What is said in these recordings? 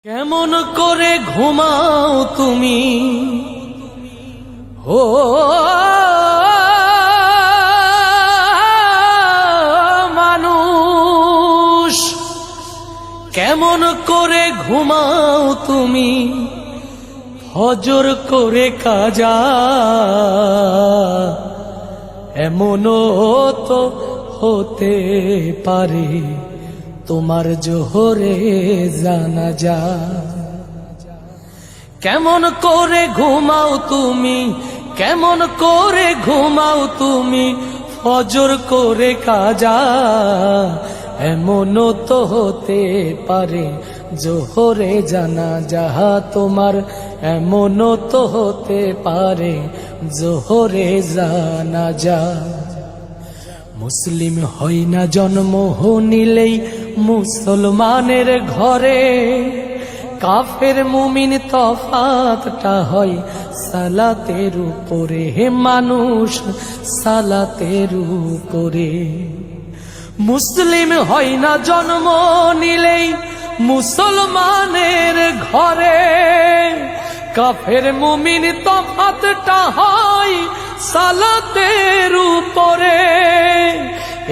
কেমন করে ঘুমাও তুমি ও মানুষ, কেমন করে ঘুমাও তুমি ফজর করে কাজা, এমনও তো হতে পারে তোমার জোহরে জানাজা। কেমন করে ঘুমাও তুমি, কেমন করে ঘুমাও তুমি ফজর করে কাজা, এমনও তো হতে পারে জোহরে জানাজা তোমার, এমনও তো হতে পারে জোহরে জানাজা। মুসলিম হই না জন্ম নিলেই মুসলমানের ঘরে, কাফের মুমিন তফাতটা হয় সালাতের উপরে, হে মানুষ সালাতের উপরে। মুসলিম হয় না জন্ম নিলেই মুসলমানের ঘরে, কাফের মুমিন তফাতটা হয় সালাতের উপরে।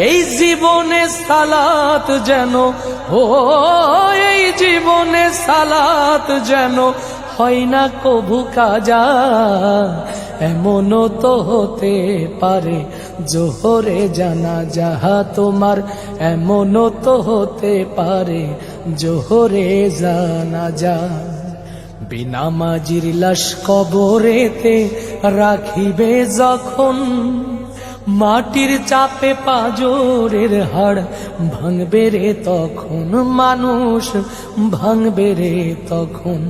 এই জীবনে সালাত যেন এই জীবনে সালাত যেন হয় না কভু কাজা, এমনও তো হতে পারে জোহরে জানাজা তোমার, এমনও তো হতে পারে জোহরে জানাজা। বেনামাজির লাশ কবরেতে রাখিবে যখন, মাটির চাপে পাঁজরের হাড় ভাঙবে রে তখন, মানুষ ভাঙবে রে তখন।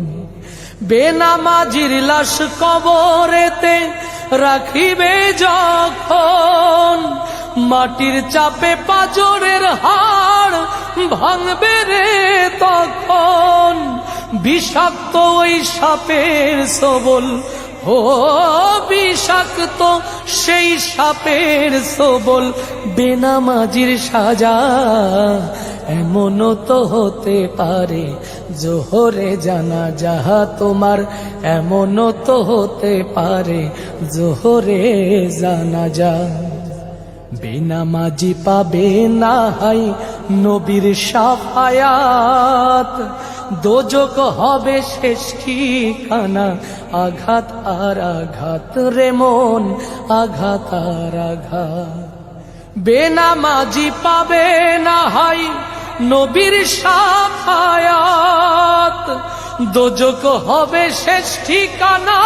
বেনামাজির লাশ কবরেতে রাখিবে যখন, মাটির চাপে পাঁজরের হাড় ভাঙবে রে তখন। বিষাক্ত ওই সাপের সবল বিষাক্ত সেই সাপের সবল বেনামাজির সাজা, এমনও তো হতে পারে জোহরে জানাজা তোমার, এমনও তো হতে পারে জোহরে জানাজা। বেনামাজি পাবে না হাই নবীর শাফায়াত, দোজক হবে শেষ ঠিকানা, আঘাত আর আঘাত রে মন, আঘাত আর আঘাত। বেনামাজি পাবে না হাই নবীর শাফায়াত, দোজক হবে শেষ ঠিকানা,